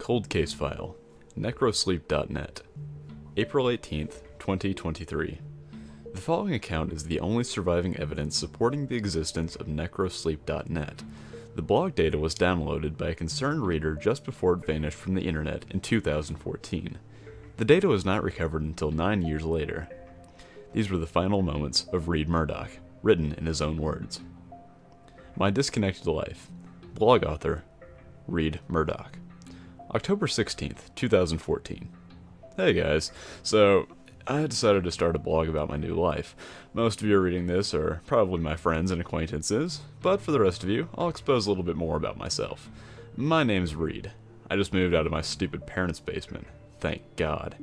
Cold Case File, Necrosleep.net, April 18th, 2023. The following account is the only surviving evidence supporting the existence of Necrosleep.net. The blog data was downloaded by a concerned reader just before it vanished from the internet in 2014. The data was not recovered until 9 years later. These were the final moments of Reed Murdoch, written in his own words. My Disconnected Life. Blog author, Reed Murdoch. October 16th, 2014. Hey guys, so I decided to start a blog about my new life. Most of you reading this are probably my friends and acquaintances, but for the rest of you, I'll expose a little bit more about myself. My name's Reed. I just moved out of my stupid parents' basement, thank God.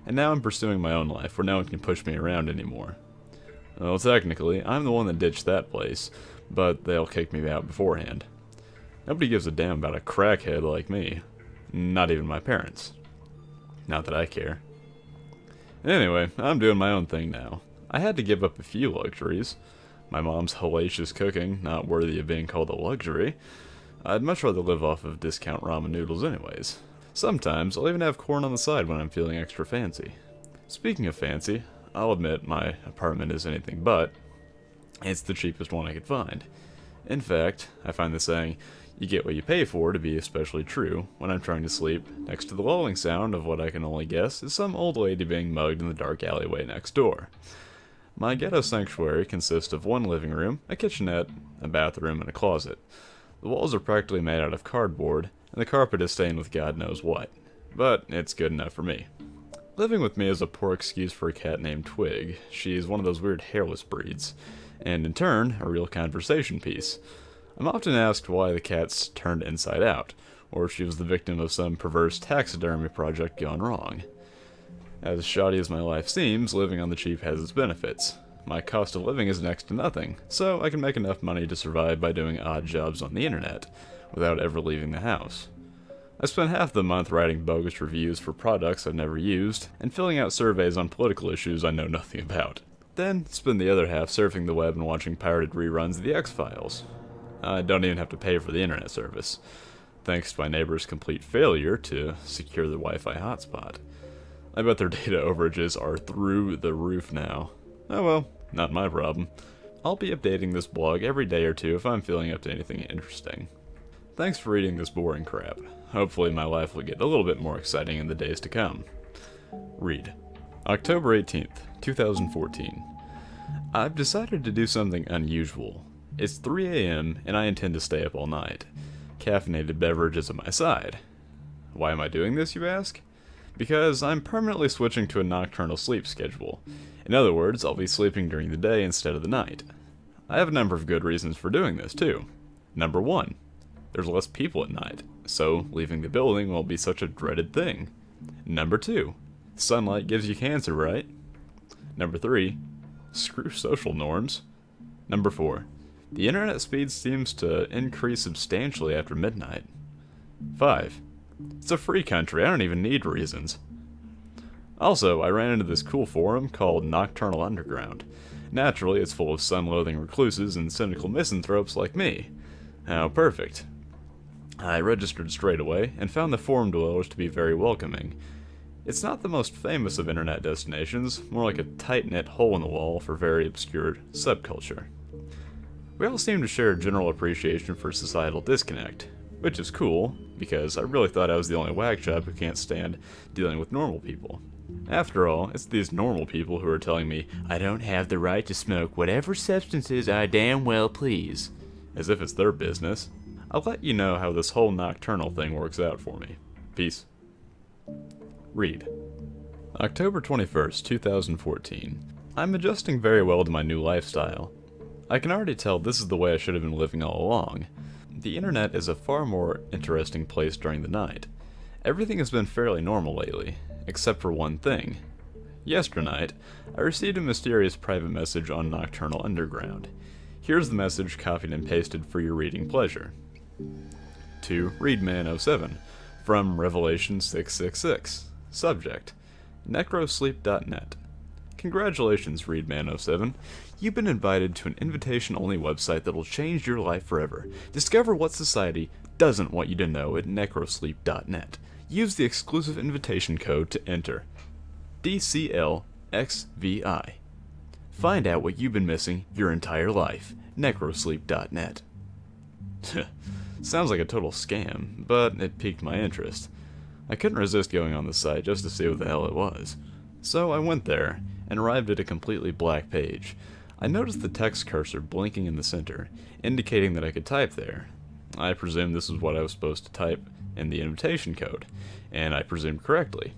And now I'm pursuing my own life where no one can push me around anymore. Well, technically, I'm the one that ditched that place, but they'll kick me out beforehand. Nobody gives a damn about a crackhead like me. Not even my parents. Not that I care. Anyway, I'm doing my own thing now. I had to give up a few luxuries. My mom's hellacious cooking, not worthy of being called a luxury. I'd much rather live off of discount ramen noodles anyways. Sometimes I'll even have corn on the side when I'm feeling extra fancy. Speaking of fancy, I'll admit my apartment is anything but. It's the cheapest one I could find. In fact, I find the saying, "You get what you pay for," to be especially true when I'm trying to sleep next to the lulling sound of what I can only guess is some old lady being mugged in the dark alleyway next door. My ghetto sanctuary consists of one living room, a kitchenette, a bathroom, and a closet. The walls are practically made out of cardboard, and the carpet is stained with God knows what. But it's good enough for me. Living with me is a poor excuse for a cat named Twig. She's one of those weird hairless breeds, and in turn, a real conversation piece. I'm often asked why the cat's turned inside out, or if she was the victim of some perverse taxidermy project gone wrong. As shoddy as my life seems, living on the cheap has its benefits. My cost of living is next to nothing, so I can make enough money to survive by doing odd jobs on the internet, without ever leaving the house. I spend half the month writing bogus reviews for products I've never used, and filling out surveys on political issues I know nothing about. Then spend the other half surfing the web and watching pirated reruns of the X-Files. I don't even have to pay for the internet service, thanks to my neighbor's complete failure to secure the Wi-Fi hotspot. I bet their data overages are through the roof now. Oh well, not my problem. I'll be updating this blog every day or two if I'm feeling up to anything interesting. Thanks for reading this boring crap. Hopefully my life will get a little bit more exciting in the days to come. Read. October 18th, 2014. I've decided to do something unusual. It's 3 a.m. and I intend to stay up all night. Caffeinated beverages at my side. Why am I doing this, you ask? Because I'm permanently switching to a nocturnal sleep schedule. In other words, I'll be sleeping during the day instead of the night. I have a number of good reasons for doing this, too. Number 1. There's less people at night, so leaving the building won't be such a dreaded thing. Number 2. Sunlight gives you cancer, right? Number 3. Screw social norms. Number 4. The internet speed seems to increase substantially after midnight. 5. It's a free country, I don't even need reasons. Also, I ran into this cool forum called Nocturnal Underground. Naturally, it's full of sun-loathing recluses and cynical misanthropes like me. How perfect. I registered straight away, and found the forum dwellers to be very welcoming. It's not the most famous of internet destinations, more like a tight-knit hole in the wall for very obscure subculture. We all seem to share a general appreciation for societal disconnect, which is cool, because I really thought I was the only whack job who can't stand dealing with normal people. After all, it's these normal people who are telling me I don't have the right to smoke whatever substances I damn well please, as if it's their business. I'll let you know how this whole nocturnal thing works out for me. Peace. Read. October 21st, 2014. I'm adjusting very well to my new lifestyle. I can already tell this is the way I should have been living all along. The internet is a far more interesting place during the night. Everything has been fairly normal lately, except for one thing. Yesternight, I received a mysterious private message on Nocturnal Underground. Here's the message copied and pasted for your reading pleasure. To Reedman07, from Revelation 666. Subject, Necrosleep.net. Congratulations, Reedman07. You've been invited to an invitation-only website that'll change your life forever. Discover what society doesn't want you to know at Necrosleep.net. use the exclusive invitation code to enter DCLXVI. Find out what you've been missing your entire life. Necrosleep.net. Sounds like a total scam, but it piqued my interest. I couldn't resist going on the site just to see what the hell it was. So I went there, and arrived at a completely black page. I noticed the text cursor blinking in the center, indicating that I could type there. I presumed this was what I was supposed to type in the invitation code, and I presumed correctly.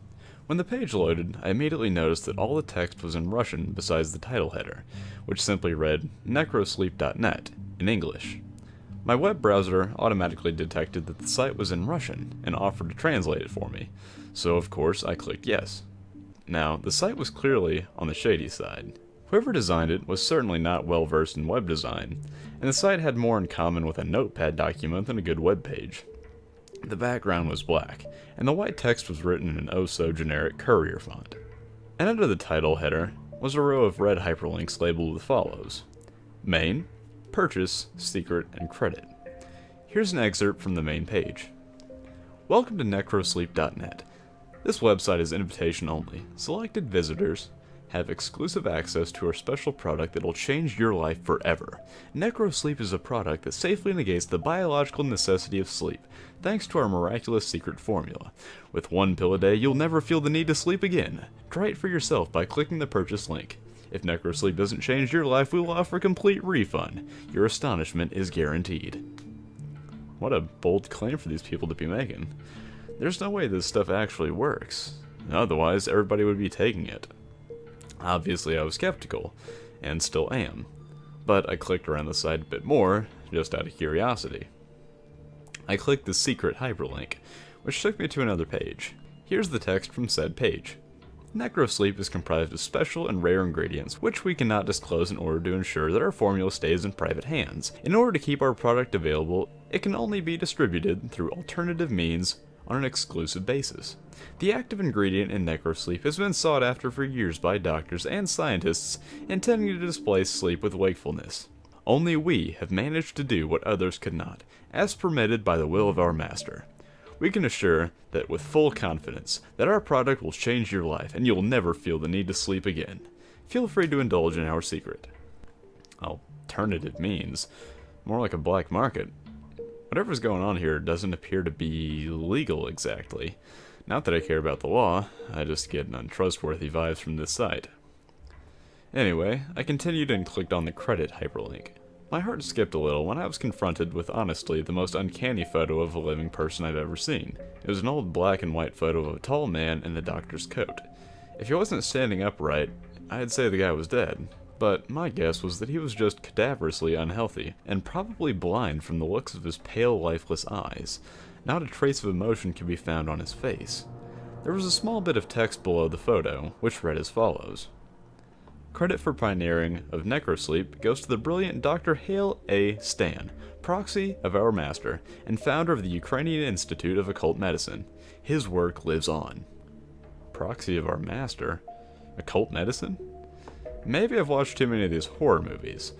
When the page loaded, I immediately noticed that all the text was in Russian besides the title header, which simply read Necrosleep.net in English. My web browser automatically detected that the site was in Russian and offered to translate it for me, so of course I clicked yes. Now, the site was clearly on the shady side. Whoever designed it was certainly not well versed in web design, and the site had more in common with a notepad document than a good web page. The background was black, and the white text was written in an oh-so-generic courier font. And under the title header was a row of red hyperlinks labeled as follows: Main, Purchase, Secret, and Credit. Here's an excerpt from the main page. Welcome to Necrosleep.net. This website is invitation only. Selected visitors have exclusive access to our special product that will change your life forever. Necrosleep is a product that safely negates the biological necessity of sleep, thanks to our miraculous secret formula. With one pill a day, you'll never feel the need to sleep again. Try it for yourself by clicking the purchase link. If Necrosleep doesn't change your life, we will offer a complete refund. Your astonishment is guaranteed. What a bold claim for these people to be making. There's no way this stuff actually works. Otherwise, everybody would be taking it. Obviously, I was skeptical, and still am. But I clicked around the site a bit more, just out of curiosity. I clicked the secret hyperlink, which took me to another page. Here's the text from said page. Necrosleep is comprised of special and rare ingredients, which we cannot disclose in order to ensure that our formula stays in private hands. In order to keep our product available, it can only be distributed through alternative means on an exclusive basis. The active ingredient in Necrosleep has been sought after for years by doctors and scientists intending to displace sleep with wakefulness. Only we have managed to do what others could not, as permitted by the will of our master. We can assure that with full confidence that our product will change your life and you'll never feel the need to sleep again. Feel free to indulge in our secret. Alternative means. More like a black market. Whatever's going on here doesn't appear to be legal exactly. Not that I care about the law, I just get untrustworthy vibes from this site. Anyway, I continued and clicked on the credit hyperlink. My heart skipped a little when I was confronted with, honestly, the most uncanny photo of a living person I've ever seen. It was an old black and white photo of a tall man in a doctor's coat. If he wasn't standing upright, I'd say the guy was dead. But my guess was that he was just cadaverously unhealthy, and probably blind from the looks of his pale, lifeless eyes. Not a trace of emotion could be found on his face. There was a small bit of text below the photo, which read as follows. Credit for pioneering of Necrosleep goes to the brilliant Dr. Hale A. Stan, proxy of our master, and founder of the Ukrainian Institute of Occult Medicine. His work lives on. Proxy of our master? Occult medicine? Maybe I've watched too many of these horror movies,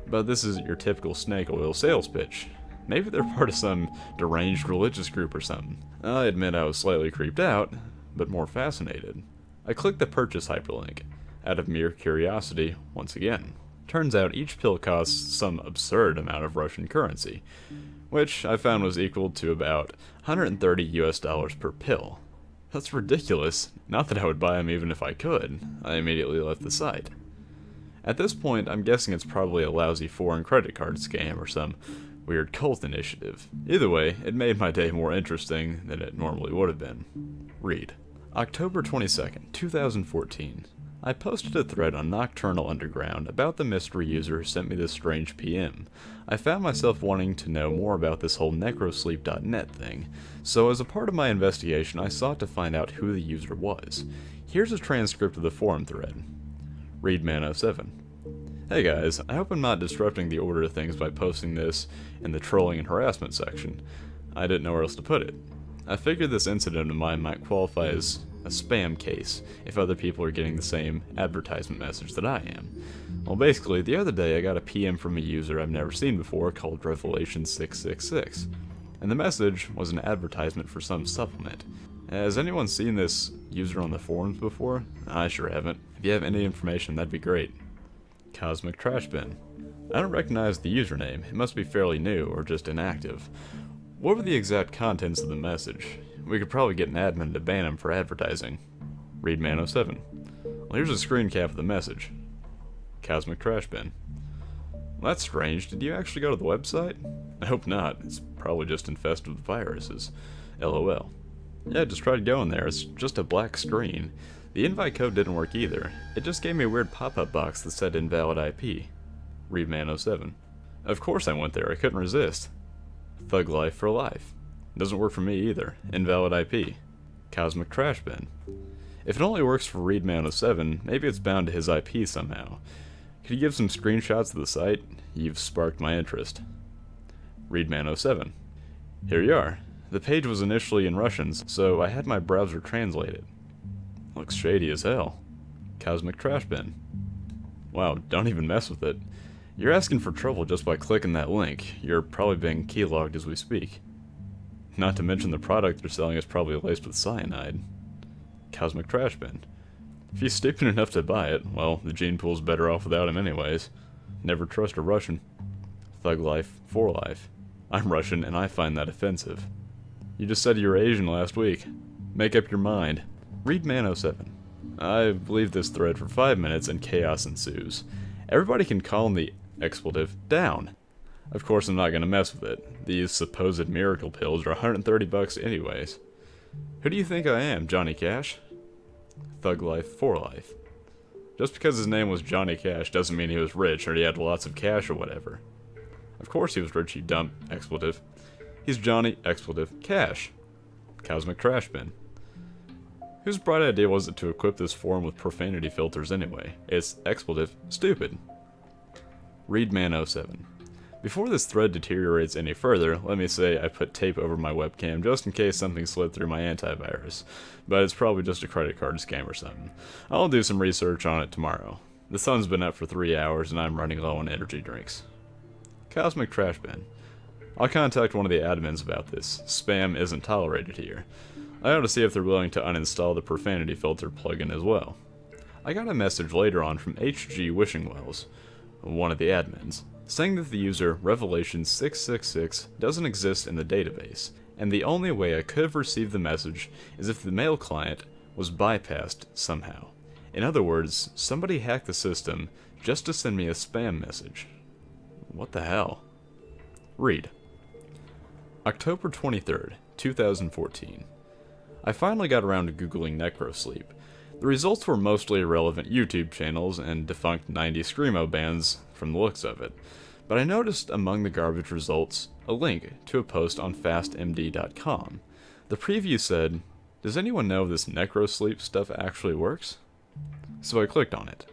but this isn't your typical snake oil sales pitch. Maybe they're part of some deranged religious group or something. I admit I was slightly creeped out, but more fascinated. I clicked the purchase hyperlink, out of mere curiosity once again. Turns out each pill costs some absurd amount of Russian currency, which I found was equal to about $130 per pill. That's ridiculous. Not that I would buy them even if I could. I immediately left the site. At this point, I'm guessing it's probably a lousy foreign credit card scam or some weird cult initiative. Either way, it made my day more interesting than it normally would have been. Read. October 22nd, 2014. I posted a thread on Nocturnal Underground about the mystery user who sent me this strange PM. I found myself wanting to know more about this whole Necrosleep.net thing, so as a part of my investigation I sought to find out who the user was. Here's a transcript of the forum thread. Readman07. Hey guys, I hope I'm not disrupting the order of things by posting this in the trolling and harassment section. I didn't know where else to put it. I figured this incident of mine might qualify as a spam case if other people are getting the same advertisement message that I am. Well, basically, the other day I got a PM from a user I've never seen before called Revelation666, and the message was an advertisement for some supplement. Has anyone seen this user on the forums before? I sure haven't. If you have any information, that'd be great. Cosmic Trash Bin. I don't recognize the username. It must be fairly new or just inactive. What were the exact contents of the message? We could probably get an admin to ban him for advertising. Readman07. Well, here's a screen cap of the message. Cosmic Trash Bin. Well, that's strange. Did you actually go to the website? I hope not. It's probably just infested with viruses. LOL. Yeah, just tried going there. It's just a black screen. The invite code didn't work either. It just gave me a weird pop-up box that said invalid IP. Readman07. Of course I went there. I couldn't resist. Thug Life for life. Doesn't work for me either. Invalid IP. Cosmic Trash Bin. If it only works for Readman07, maybe it's bound to his IP somehow. Could you give some screenshots of the site? You've sparked my interest. Readman07. Here you are. The page was initially in Russian, so I had my browser translate it. Looks shady as hell. Cosmic Trash Bin. Wow, don't even mess with it. You're asking for trouble just by clicking that link. You're probably being keylogged as we speak. Not to mention the product they're selling is probably laced with cyanide. Cosmic Trash Bin. If he's stupid enough to buy it, well, the gene pool's better off without him anyways. Never trust a Russian. Thug Life for life. I'm Russian and I find that offensive. You just said you were Asian last week. Make up your mind. Readman07. I believe this thread for 5 minutes and chaos ensues. Everybody can calm the expletive down. Of course I'm not gonna mess with it. These supposed miracle pills are $130 anyways. Who do you think I am, Johnny Cash? Thug Life for life. Just because his name was Johnny Cash doesn't mean he was rich or he had lots of cash or whatever. Of course he was rich, you dumb expletive. He's Johnny expletive Cash. Cosmic Trash Bin. Whose bright idea was it to equip this forum with profanity filters anyway? It's expletive stupid. Readman07. Before this thread deteriorates any further, let me say I put tape over my webcam just in case something slid through my antivirus, but it's probably just a credit card scam or something. I'll do some research on it tomorrow. The sun's been up for 3 hours and I'm running low on energy drinks. Cosmic Trash Bin. I'll contact one of the admins about this. Spam isn't tolerated here. I ought to see if they're willing to uninstall the profanity filter plugin as well. I got a message later on from HG Wishingwells, one of the admins, saying that the user Revelation666 doesn't exist in the database, and the only way I could have received the message is if the mail client was bypassed somehow. In other words, somebody hacked the system just to send me a spam message. What the hell? Read. October 23rd, 2014. I finally got around to googling Necrosleep. The results were mostly irrelevant YouTube channels and defunct 90s Screamo bands from the looks of it, but I noticed among the garbage results a link to a post on fastmd.com. The preview said, "Does anyone know if this Necrosleep stuff actually works?" So I clicked on it,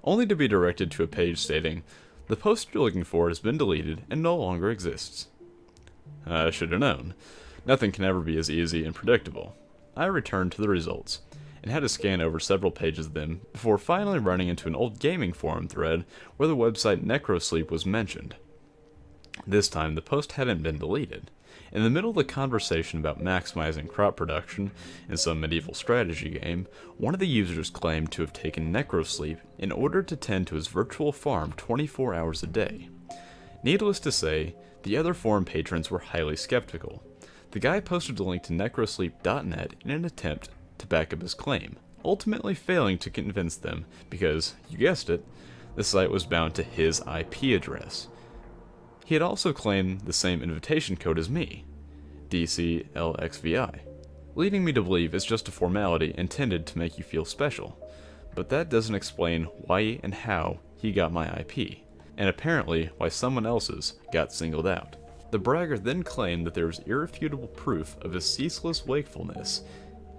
only to be directed to a page stating, "The post you're looking for has been deleted and no longer exists." I should have known. Nothing can ever be as easy and predictable. I returned to the results, and had to scan over several pages of them before finally running into an old gaming forum thread where the website Necrosleep was mentioned. This time the post hadn't been deleted. In the middle of the conversation about maximizing crop production in some medieval strategy game, one of the users claimed to have taken Necrosleep in order to tend to his virtual farm 24 hours a day. Needless to say, the other forum patrons were highly skeptical. The guy posted a link to necrosleep.net in an attempt to back up his claim, ultimately failing to convince them because, you guessed it, the site was bound to his IP address. He had also claimed the same invitation code as me, DCLXVI, leading me to believe it's just a formality intended to make you feel special. But that doesn't explain why and how he got my IP, and apparently why someone else's got singled out. The bragger then claimed that there was irrefutable proof of his ceaseless wakefulness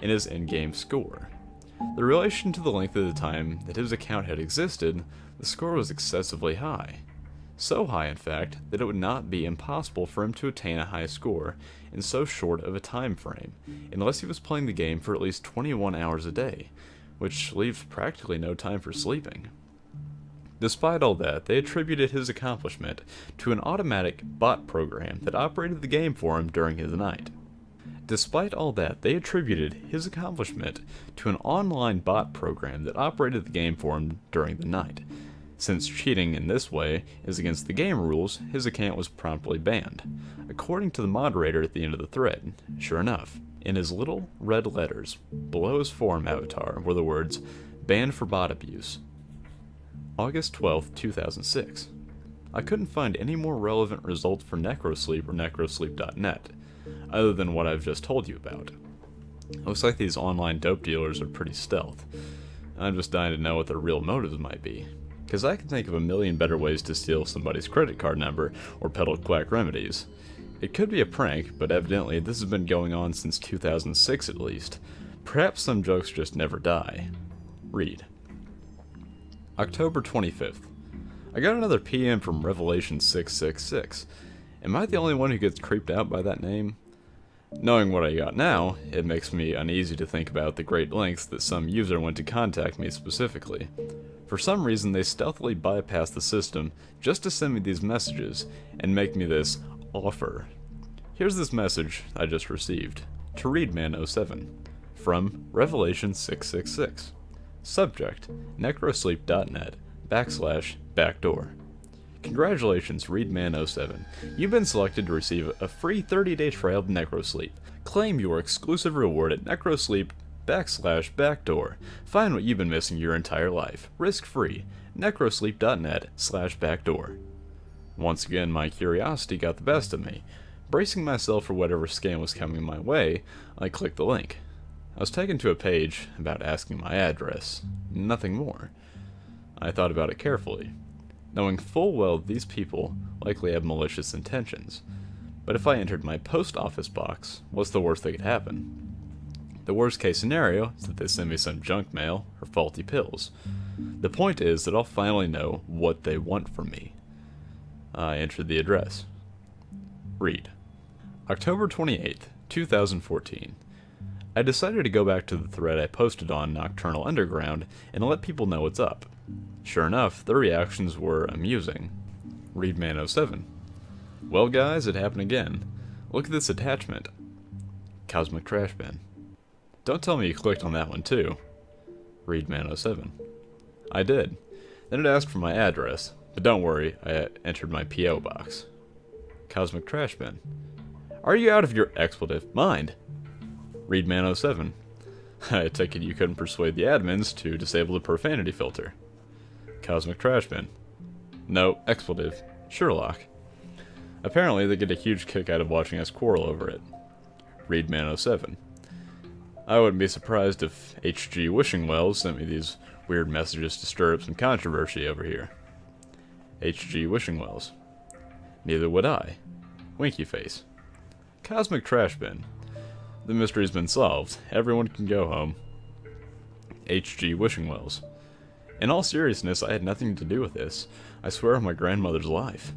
in his in-game score. The relation to the length of the time that his account had existed, the score was excessively high. So high, in fact, that it would not be impossible for him to attain a high score in so short of a time frame, unless he was playing the game for at least 21 hours a day, which leaves practically no time for sleeping. Despite all that, they attributed his accomplishment to an automatic bot program that operated the game for him during his night. Despite all that, they attributed his accomplishment to an online bot program that operated the game for him during the night. Since cheating in this way is against the game rules, his account was promptly banned, according to the moderator at the end of the thread. Sure enough, in his little red letters below his forum avatar were the words, "Banned for bot abuse." August 12th, 2006. I couldn't find any more relevant results for Necrosleep or Necrosleep.net, other than what I've just told you about. Looks like these online dope dealers are pretty stealth. I'm just dying to know what their real motives might be, because I can think of a million better ways to steal somebody's credit card number or peddle quack remedies. It could be a prank, but evidently this has been going on since 2006 at least. Perhaps some jokes just never die. Read. October 25th. I got another PM from Revelation 666. Am I the only one who gets creeped out by that name? Knowing what I got now, it makes me uneasy to think about the great lengths that some user went to contact me specifically. For some reason, they stealthily bypassed the system just to send me these messages and make me this offer. Here's this message I just received. To Readman07. From Revelation 666. Subject, necrosleep.net /backdoor. Congratulations, Readman07. You've been selected to receive a free 30-day trial of Necrosleep. Claim your exclusive reward at Necrosleep /backdoor. Find what you've been missing your entire life. Risk-free. Necrosleep.net /backdoor. Once again, my curiosity got the best of me. Bracing myself for whatever scam was coming my way, I clicked the link. I was taken to a page about asking my address. Nothing more. I thought about it carefully, knowing full well these people likely have malicious intentions. But if I entered my post office box, what's the worst that could happen? The worst case scenario is that they send me some junk mail or faulty pills. The point is that I'll finally know what they want from me. I entered the address. Read. October 28th, 2014. I decided to go back to the thread I posted on Nocturnal Underground and let people know what's up. Sure enough, their reactions were amusing. Readman07. Well guys, it happened again. Look at this attachment. Cosmic Trash Bin. Don't tell me you clicked on that one too. Readman07. I did. Then it asked for my address, but don't worry, I entered my P.O. box. Cosmic Trash Bin. Are you out of your expletive mind? Readman07. I take it you couldn't persuade the admins to disable the profanity filter. Cosmic Trash Bin. No, expletive. Sherlock. Apparently they get a huge kick out of watching us quarrel over it. Readman07. I wouldn't be surprised if H.G. Wishing Wells sent me these weird messages to stir up some controversy over here. H.G. Wishing Wells. Neither would I. Winky face. Cosmic Trash Bin. The mystery's been solved. Everyone can go home. H.G. Wishing Wells. In all seriousness, I had nothing to do with this. I swear on my grandmother's life.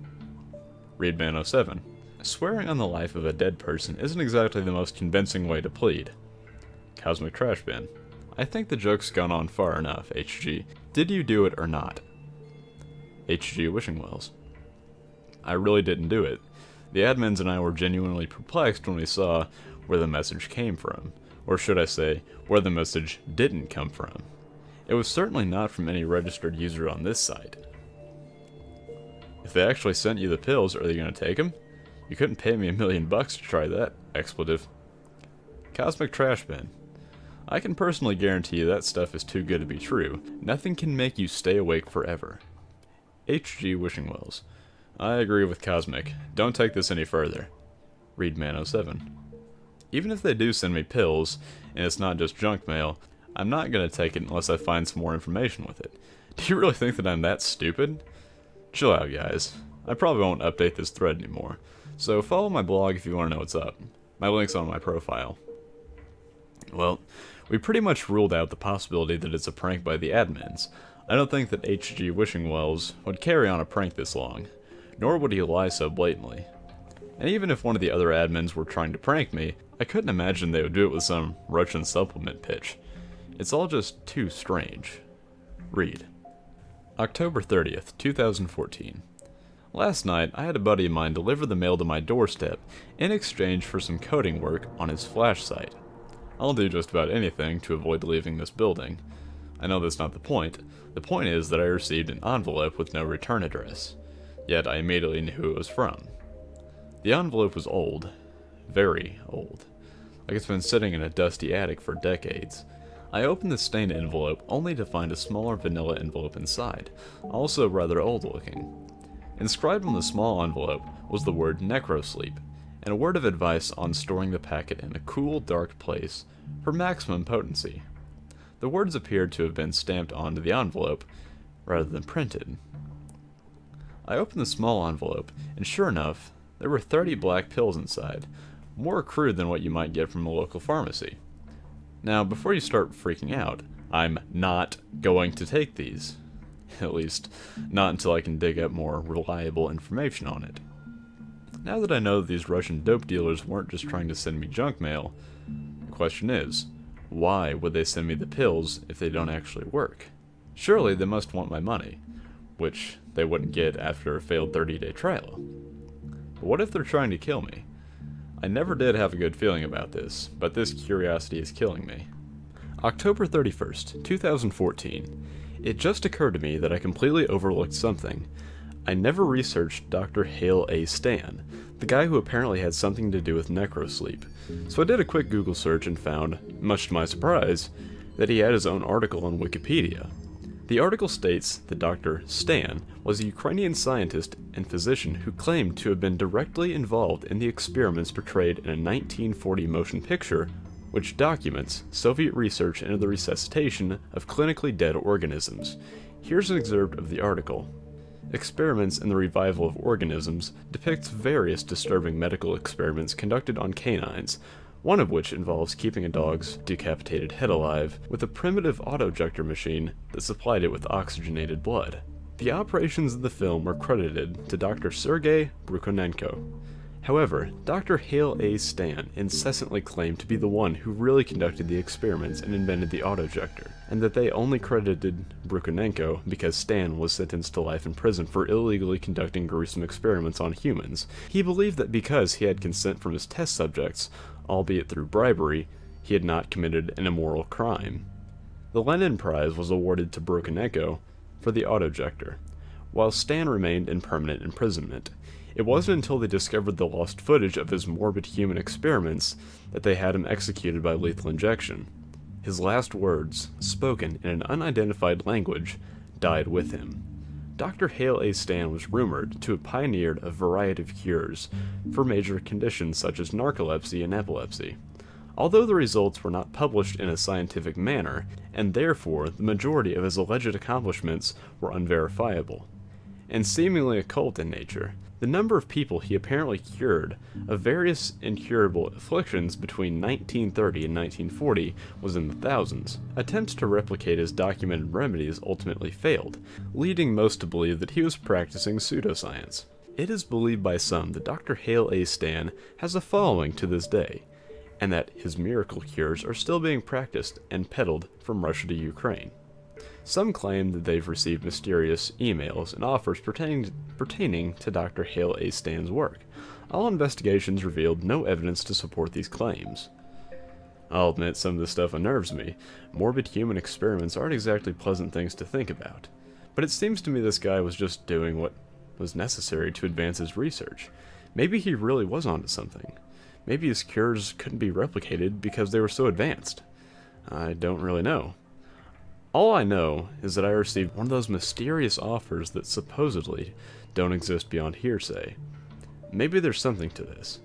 Readman07. Swearing on the life of a dead person isn't exactly the most convincing way to plead. Cosmic Trash Bin. I think the joke's gone on far enough, HG. Did you do it or not? H.G. Wishing Wells. I really didn't do it. The admins and I were genuinely perplexed when we saw where the message came from, or should I say, where the message didn't come from. It was certainly not from any registered user on this site. If they actually sent you the pills, are they going to take them? You couldn't pay me $1 million to try that, expletive. Cosmic Trash Bin. I can personally guarantee you that stuff is too good to be true. Nothing can make you stay awake forever. H.G. Wishing Wells. I agree with Cosmic. Don't take this any further. Readman07. Even if they do send me pills, and it's not just junk mail, I'm not going to take it unless I find some more information with it. Do you really think that I'm that stupid? Chill out, guys. I probably won't update this thread anymore, so follow my blog if you want to know what's up. My link's on my profile. Well, we pretty much ruled out the possibility that it's a prank by the admins. I don't think that H.G. Wishing Wells would carry on a prank this long, nor would he lie so blatantly. And even if one of the other admins were trying to prank me, I couldn't imagine they would do it with some Russian supplement pitch. It's all just too strange. Read. October 30th, 2014. Last night, I had a buddy of mine deliver the mail to my doorstep in exchange for some coding work on his Flash site. I'll do just about anything to avoid leaving this building. I know that's not the point. The point is that I received an envelope with no return address. Yet I immediately knew who it was from. The envelope was old. Very old. Like it's been sitting in a dusty attic for decades. I opened the stained envelope only to find a smaller vanilla envelope inside, also rather old looking. Inscribed on the small envelope was the word Necrosleep, and a word of advice on storing the packet in a cool, dark place for maximum potency. The words appeared to have been stamped onto the envelope rather than printed. I opened the small envelope, and sure enough, there were 30 black pills inside, more crude than what you might get from a local pharmacy. Now, before you start freaking out, I'm not going to take these. At least, not until I can dig up more reliable information on it. Now that I know that these Russian dope dealers weren't just trying to send me junk mail, the question is, why would they send me the pills if they don't actually work? Surely they must want my money, which they wouldn't get after a failed 30-day trial. But what if they're trying to kill me? I never did have a good feeling about this, but this curiosity is killing me. October 31st, 2014. It just occurred to me that I completely overlooked something. I never researched Dr. Hale A. Stan, the guy who apparently had something to do with Necrosleep, so I did a quick Google search and found, much to my surprise, that he had his own article on Wikipedia. The article states that Dr. Stan was a Ukrainian scientist and physician who claimed to have been directly involved in the experiments portrayed in a 1940 motion picture which documents Soviet research into the resuscitation of clinically dead organisms. Here's an excerpt of the article. Experiments in the revival of organisms depicts various disturbing medical experiments conducted on canines, one of which involves keeping a dog's decapitated head alive with a primitive autojector machine that supplied it with oxygenated blood. The operations in the film were credited to Dr. Sergei Brukhonenko. However, Dr. Hale A. Stan incessantly claimed to be the one who really conducted the experiments and invented the autojector, and that they only credited Brukhonenko because Stan was sentenced to life in prison for illegally conducting gruesome experiments on humans. He believed that because he had consent from his test subjects, albeit through bribery, he had not committed an immoral crime. The Lenin Prize was awarded to Brukhonenko for the autojector, while Stan remained in permanent imprisonment. It wasn't until they discovered the lost footage of his morbid human experiments that they had him executed by lethal injection. His last words, spoken in an unidentified language, died with him. Dr. Hale A. Stan was rumored to have pioneered a variety of cures for major conditions such as narcolepsy and epilepsy. Although the results were not published in a scientific manner, and therefore the majority of his alleged accomplishments were unverifiable, and seemingly occult in nature, the number of people he apparently cured of various incurable afflictions between 1930 and 1940 was in the thousands. Attempts to replicate his documented remedies ultimately failed, leading most to believe that he was practicing pseudoscience. It is believed by some that Dr. Hale A. Stan has a following to this day, and that his miracle cures are still being practiced and peddled from Russia to Ukraine. Some claim that they've received mysterious emails and offers pertaining to Dr. Hale A. Stan's work. All investigations revealed no evidence to support these claims. I'll admit some of this stuff unnerves me. Morbid human experiments aren't exactly pleasant things to think about. But it seems to me this guy was just doing what was necessary to advance his research. Maybe he really was onto something. Maybe his cures couldn't be replicated because they were so advanced. I don't really know. All I know is that I received one of those mysterious offers that supposedly don't exist beyond hearsay. Maybe there's something to this.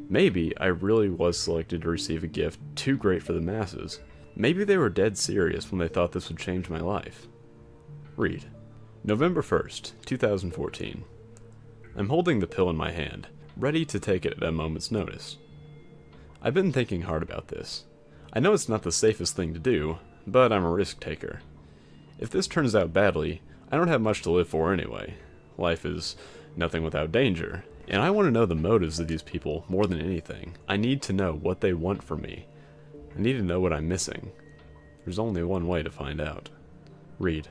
Maybe I really was selected to receive a gift too great for the masses. Maybe they were dead serious when they thought this would change my life. Read. November 1st, 2014. I'm holding the pill in my hand, ready to take it at a moment's notice. I've been thinking hard about this. I know it's not the safest thing to do, but I'm a risk taker. If this turns out badly, I don't have much to live for anyway. Life is nothing without danger, and I want to know the motives of these people more than anything. I need to know what they want from me. I need to know what I'm missing. There's only one way to find out. Read.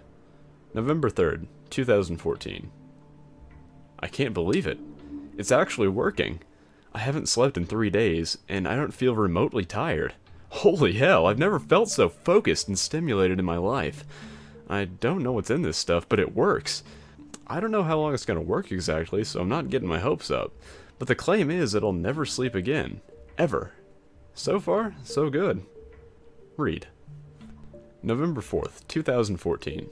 November 3rd, 2014. I can't believe it. It's actually working. I haven't slept in 3 days, and I don't feel remotely tired. Holy hell, I've never felt so focused and stimulated in my life. I don't know what's in this stuff, but it works. I don't know how long it's going to work exactly, so I'm not getting my hopes up. But the claim is that I'll never sleep again. Ever. So far, so good. Read. November 4th, 2014.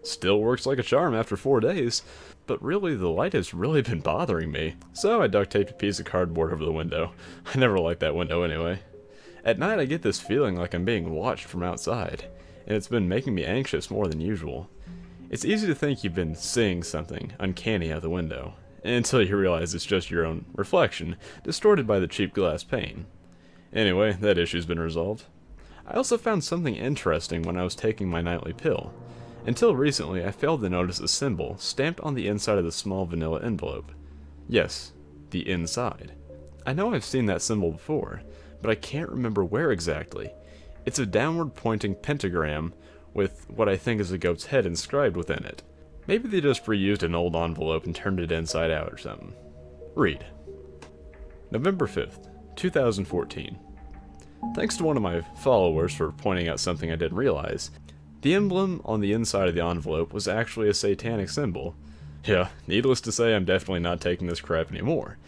Still works like a charm after 4 days, but really the light has really been bothering me, so I duct taped a piece of cardboard over the window. I never liked that window anyway. At night I get this feeling like I'm being watched from outside, and it's been making me anxious more than usual. It's easy to think you've been seeing something uncanny out the window, until you realize it's just your own reflection, distorted by the cheap glass pane. Anyway, that issue's been resolved. I also found something interesting when I was taking my nightly pill. Until recently, I failed to notice a symbol stamped on the inside of the small vanilla envelope. Yes, the inside. I know I've seen that symbol before, but I can't remember where exactly. It's a downward-pointing pentagram with what I think is a goat's head inscribed within it. Maybe they just reused an old envelope and turned it inside out or something. Read. November 5th, 2014. Thanks to one of my followers for pointing out something I didn't realize, the emblem on the inside of the envelope was actually a satanic symbol. Yeah, needless to say, I'm definitely not taking this crap anymore.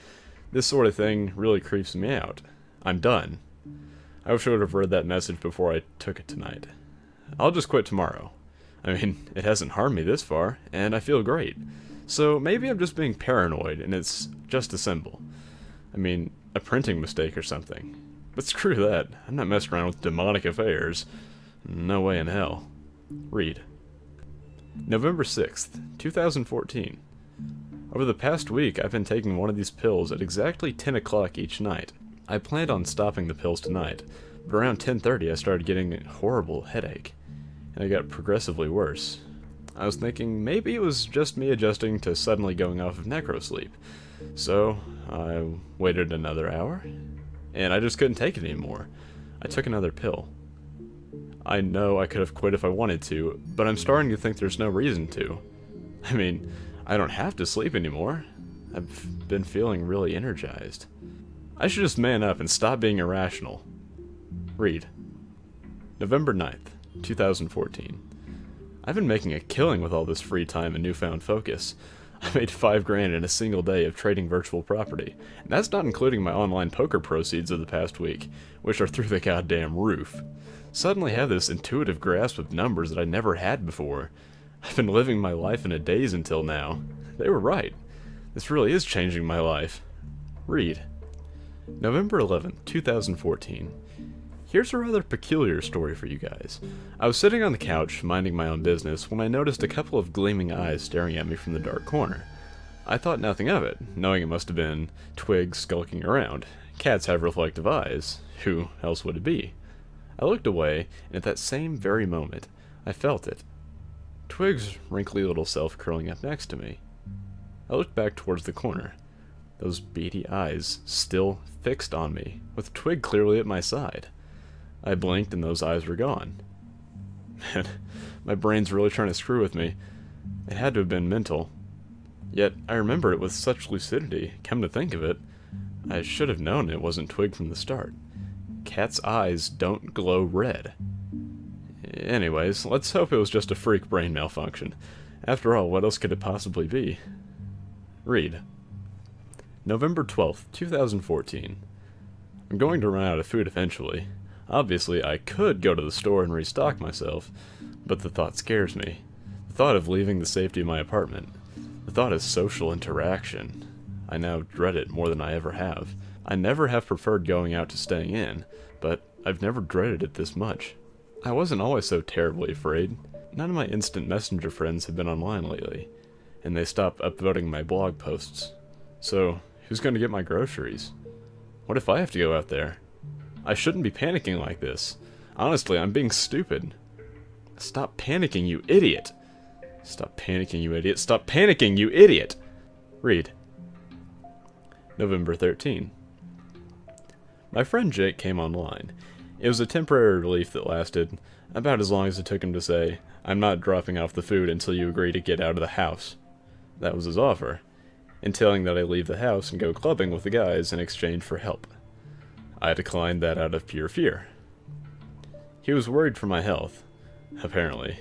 This sort of thing really creeps me out. I'm done. I wish I would have read that message before I took it tonight. I'll just quit tomorrow. I mean, it hasn't harmed me this far, and I feel great. So maybe I'm just being paranoid, and it's just a symbol. I mean, a printing mistake or something. But screw that. I'm not messing around with demonic affairs. No way in hell. Read. November 6th, 2014. Over the past week, I've been taking one of these pills at exactly 10 o'clock each night. I planned on stopping the pills tonight, but around 10:30 I started getting a horrible headache, and it got progressively worse. I was thinking maybe it was just me adjusting to suddenly going off of Necrosleep, so I waited another hour, and I just couldn't take it anymore. I took another pill. I know I could have quit if I wanted to, but I'm starting to think there's no reason to. I mean, I don't have to sleep anymore. I've been feeling really energized. I should just man up and stop being irrational. Read. November 9th, 2014. I've been making a killing with all this free time and newfound focus. I made $5 grand in a single day of trading virtual property, and that's not including my online poker proceeds of the past week, which are through the goddamn roof. Suddenly have this intuitive grasp of numbers that I never had before. I've been living my life in a daze until now. They were right. This really is changing my life. Read. November 11th, 2014. Here's a rather peculiar story for you guys. I was sitting on the couch, minding my own business, when I noticed a couple of gleaming eyes staring at me from the dark corner. I thought nothing of it, knowing it must have been Twig skulking around. Cats have reflective eyes. Who else would it be? I looked away, and at that same very moment, I felt it. Twig's wrinkly little self curling up next to me. I looked back towards the corner. Those beady eyes still fixed on me, with Twig clearly at my side. I blinked and those eyes were gone. Man, my brain's really trying to screw with me. It had to have been mental. Yet, I remember it with such lucidity. Come to think of it, I should have known it wasn't Twig from the start. Cats' eyes don't glow red. Anyways, let's hope it was just a freak brain malfunction. After all, what else could it possibly be? Read. November 12th, 2014. I'm going to run out of food eventually. Obviously, I could go to the store and restock myself, but the thought scares me. The thought of leaving the safety of my apartment. The thought of social interaction. I now dread it more than I ever have. I never have preferred going out to staying in, but I've never dreaded it this much. I wasn't always so terribly afraid. None of my instant messenger friends have been online lately, and they stopped upvoting my blog posts. So, who's going to get my groceries? What if I have to go out there? I shouldn't be panicking like this. Honestly, I'm being stupid. Stop panicking, you idiot! Stop panicking, you idiot! Stop panicking, you idiot! Read. November 13. My friend Jake came online. It was a temporary relief that lasted about as long as it took him to say, "I'm not dropping off the food until you agree to get out of the house." That was his offer. entailing that I leave the house and go clubbing with the guys in exchange for help. I declined that out of pure fear. He was worried for my health, apparently.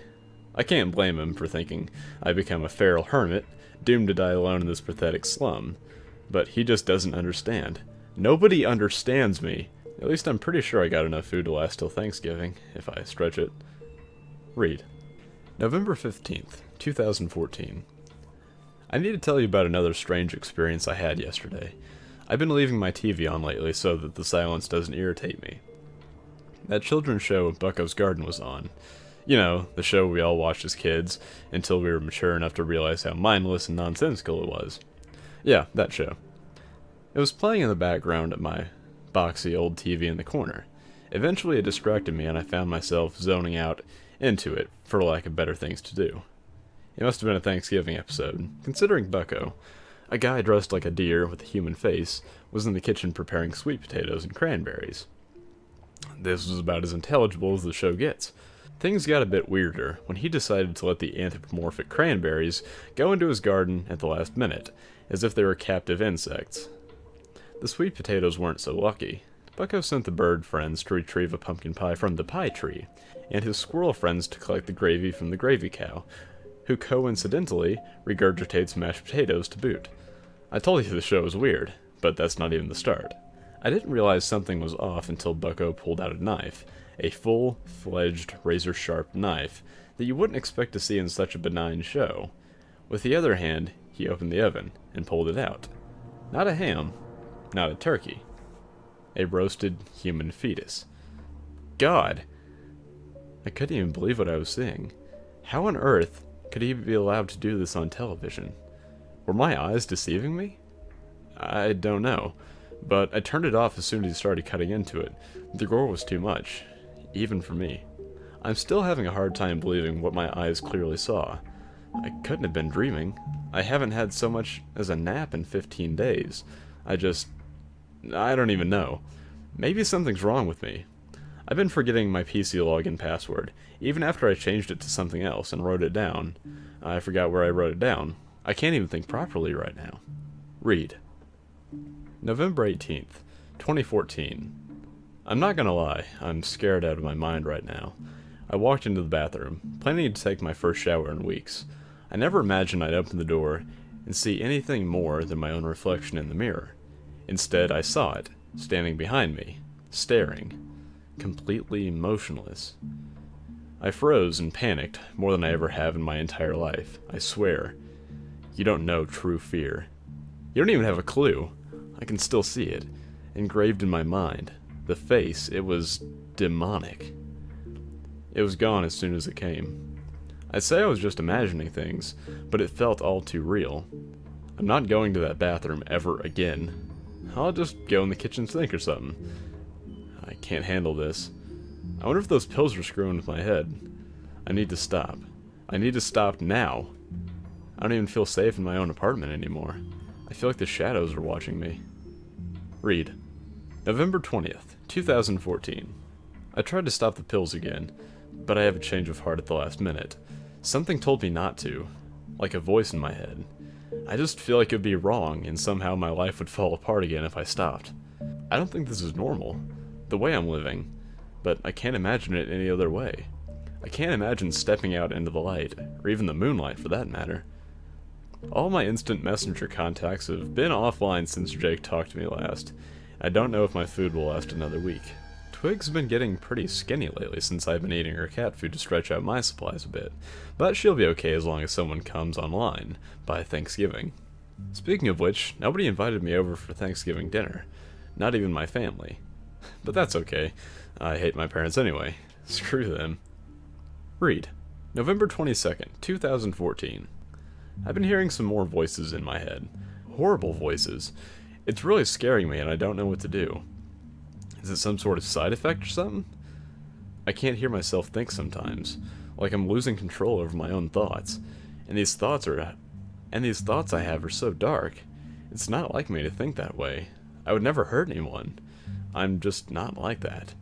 I can't blame him for thinking I'd become a feral hermit, doomed to die alone in this pathetic slum, but he just doesn't understand. Nobody understands me. At least I'm pretty sure I got enough food to last till Thanksgiving, if I stretch it. Read. November 15th, 2014. I need to tell you about another strange experience I had yesterday. I've been leaving my TV on lately so that the silence doesn't irritate me. That children's show Bucko's Garden was on. You know, the show we all watched as kids, until we were mature enough to realize how mindless and nonsensical it was. Yeah, that show. It was playing in the background at my boxy old TV in the corner. Eventually it distracted me and I found myself zoning out into it, for lack of better things to do. It must have been a Thanksgiving episode, considering Bucko, a guy dressed like a deer with a human face, was in the kitchen preparing sweet potatoes and cranberries. This was about as intelligible as the show gets. Things got a bit weirder when he decided to let the anthropomorphic cranberries go into his garden at the last minute, as if they were captive insects. The sweet potatoes weren't so lucky. Bucko sent the bird friends to retrieve a pumpkin pie from the pie tree, and his squirrel friends to collect the gravy from the gravy cow, who coincidentally regurgitates mashed potatoes to boot. I told you the show was weird, but that's not even the start. I didn't realize something was off until Bucko pulled out a knife, a full-fledged razor-sharp knife that you wouldn't expect to see in such a benign show. With the other hand, he opened the oven and pulled it out. Not a ham, not a turkey. A roasted human fetus. God! I couldn't even believe what I was seeing. How on earth could he be allowed to do this on television? Were my eyes deceiving me? I don't know, but I turned it off as soon as he started cutting into it. The gore was too much, even for me. I'm still having a hard time believing what my eyes clearly saw. I couldn't have been dreaming. I haven't had so much as a nap in 15 days. I don't even know. Maybe something's wrong with me. I've been forgetting my PC login password, even after I changed it to something else and wrote it down. I forgot where I wrote it down. I can't even think properly right now. Read. November 18th, 2014. I'm not gonna lie, I'm scared out of my mind right now. I walked into the bathroom, planning to take my first shower in weeks. I never imagined I'd open the door and see anything more than my own reflection in the mirror. Instead, I saw it, standing behind me, staring, completely motionless. I froze and panicked more than I ever have in my entire life, I swear. You don't know true fear. You don't even have a clue. I can still see it, engraved in my mind. The face, it was demonic. It was gone as soon as it came. I'd say I was just imagining things, but it felt all too real. I'm not going to that bathroom ever again. I'll just go in the kitchen sink or something. I can't handle this. I wonder if those pills are screwing with my head. I need to stop. I need to stop now. I don't even feel safe in my own apartment anymore. I feel like the shadows are watching me. Read. November 20th, 2014. I tried to stop the pills again, but I have a change of heart at the last minute. Something told me not to, like a voice in my head. I just feel like it would be wrong, and somehow my life would fall apart again if I stopped. I don't think this is normal, the way I'm living, but I can't imagine it any other way. I can't imagine stepping out into the light, or even the moonlight for that matter. All my instant messenger contacts have been offline since Jake talked to me last. I don't know if my food will last another week. Twig's been getting pretty skinny lately since I've been eating her cat food to stretch out my supplies a bit, but she'll be okay as long as someone comes online by Thanksgiving. Speaking of which, nobody invited me over for Thanksgiving dinner. Not even my family. But that's okay. I hate my parents anyway. Screw them. Read. November 22nd, 2014. I've been hearing some more voices in my head. Horrible voices. It's really scaring me and I don't know what to do. Is it some sort of side effect or something? I can't hear myself think sometimes, like I'm losing control over my own thoughts. And these thoughts I have are so dark. It's not like me to think that way. I would never hurt anyone. I'm just not like that.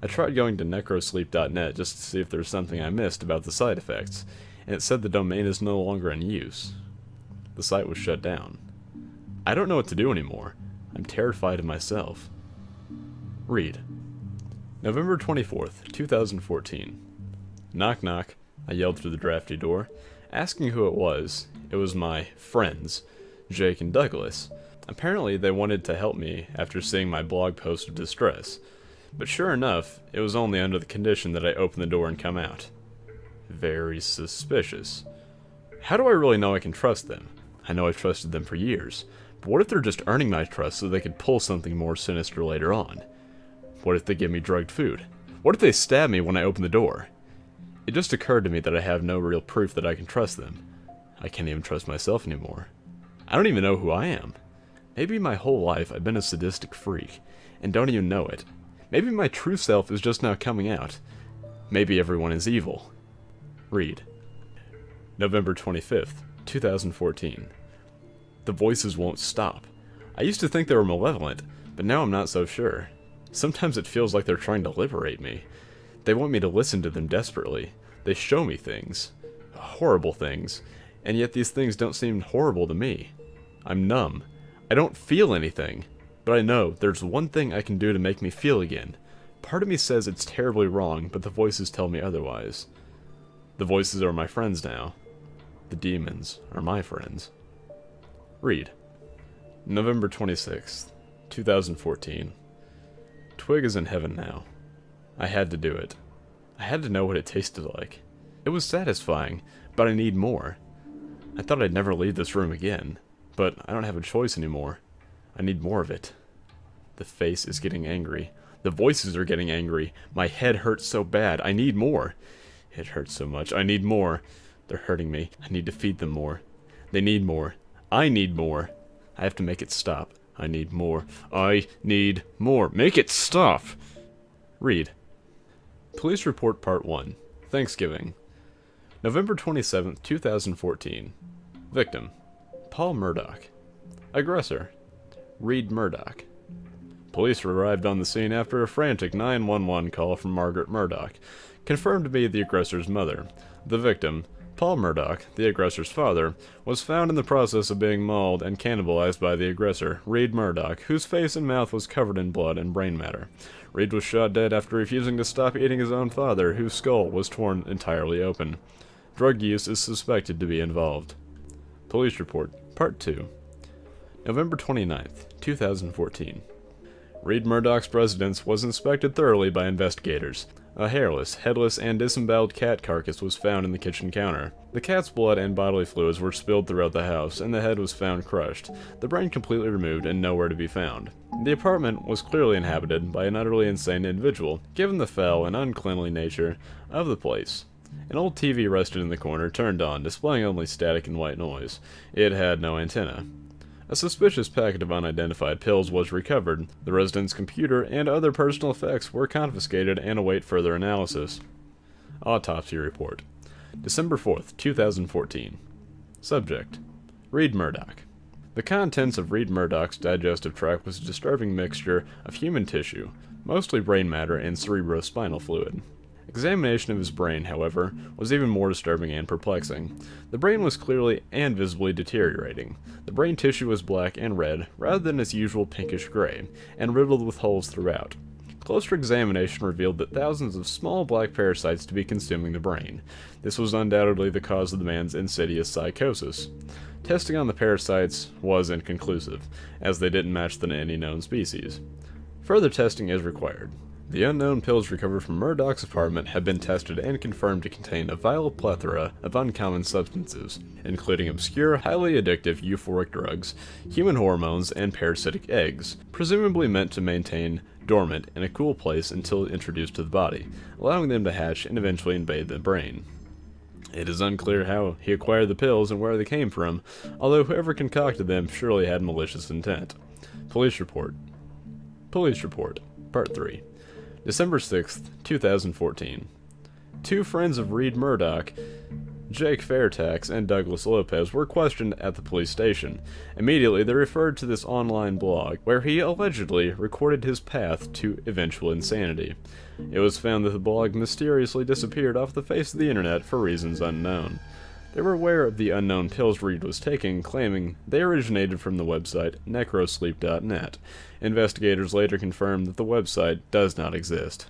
I tried going to necrosleep.net just to see if there's something I missed about the side effects, and it said the domain is no longer in use. The site was shut down. I don't know what to do anymore. I'm terrified of myself. Read. November 24th, 2014. Knock knock, I yelled through the drafty door, asking who it was. It was my friends, Jake and Douglas. Apparently they wanted to help me after seeing my blog post of distress. But sure enough, it was only under the condition that I open the door and come out. Very suspicious. How do I really know I can trust them? I know I've trusted them for years, but what if they're just earning my trust so they could pull something more sinister later on? What if they give me drugged food? What if they stab me when I open the door? It just occurred to me that I have no real proof that I can trust them. I can't even trust myself anymore. I don't even know who I am. Maybe my whole life I've been a sadistic freak, and don't even know it. Maybe my true self is just now coming out. Maybe everyone is evil. Read. November 25th, 2014. The voices won't stop. I used to think they were malevolent, but now I'm not so sure. Sometimes it feels like they're trying to liberate me. They want me to listen to them desperately. They show me things. Horrible things. And yet these things don't seem horrible to me. I'm numb. I don't feel anything. But I know there's one thing I can do to make me feel again. Part of me says it's terribly wrong, but the voices tell me otherwise. The voices are my friends now. The demons are my friends. Read. November 26th, 2014. Twig is in heaven now. I had to do it. I had to know what it tasted like. It was satisfying, but I need more. I thought I'd never leave this room again, but I don't have a choice anymore. I need more of it. The face is getting angry. The voices are getting angry. My head hurts so bad. I need more. It hurts so much. I need more. They're hurting me. I need to feed them more. They need more. I need more. I have to make it stop. I need more. I need more. Make it stop! Read. Police Report Part 1. Thanksgiving. November 27th, 2014. Victim. Paul Murdoch. Aggressor. Reed Murdoch. Police arrived on the scene after a frantic 911 call from Margaret Murdoch, confirmed to be the aggressor's mother. The victim, Paul Murdoch, the aggressor's father, was found in the process of being mauled and cannibalized by the aggressor, Reed Murdoch, whose face and mouth was covered in blood and brain matter. Reed was shot dead after refusing to stop eating his own father, whose skull was torn entirely open. Drug use is suspected to be involved. Police Report, Part 2. November 29th, 2014. Reed Murdoch's residence was inspected thoroughly by investigators. A hairless, headless, and disemboweled cat carcass was found in the kitchen counter. The cat's blood and bodily fluids were spilled throughout the house, and the head was found crushed, the brain completely removed and nowhere to be found. The apartment was clearly inhabited by an utterly insane individual, given the foul and uncleanly nature of the place. An old TV rested in the corner, turned on, displaying only static and white noise. It had no antenna. A suspicious packet of unidentified pills was recovered. The resident's computer and other personal effects were confiscated and await further analysis. Autopsy Report. December 4th, 2014. Subject: Reed Murdoch. The contents of Reed Murdoch's digestive tract was a disturbing mixture of human tissue, mostly brain matter and cerebrospinal fluid. Examination of his brain, however, was even more disturbing and perplexing. The brain was clearly and visibly deteriorating. The brain tissue was black and red, rather than its usual pinkish gray, and riddled with holes throughout. Closer examination revealed that thousands of small black parasites to be consuming the brain. This was undoubtedly the cause of the man's insidious psychosis. Testing on the parasites was inconclusive, as they didn't match any known species. Further testing is required. The unknown pills recovered from Murdoch's apartment have been tested and confirmed to contain a vile plethora of uncommon substances, including obscure, highly addictive euphoric drugs, human hormones, and parasitic eggs, presumably meant to maintain dormant in a cool place until introduced to the body, allowing them to hatch and eventually invade the brain. It is unclear how he acquired the pills and where they came from, although whoever concocted them surely had malicious intent. Police Report. Police Report, Part 3. December 6th, 2014. Two friends of Reed Murdoch, Jake Fairtax and Douglas Lopez, were questioned at the police station. Immediately, they referred to this online blog, where he allegedly recorded his path to eventual insanity. It was found that the blog mysteriously disappeared off the face of the internet for reasons unknown. They were aware of the unknown pills Reed was taking, claiming they originated from the website Necrosleep.net. Investigators later confirmed that the website does not exist.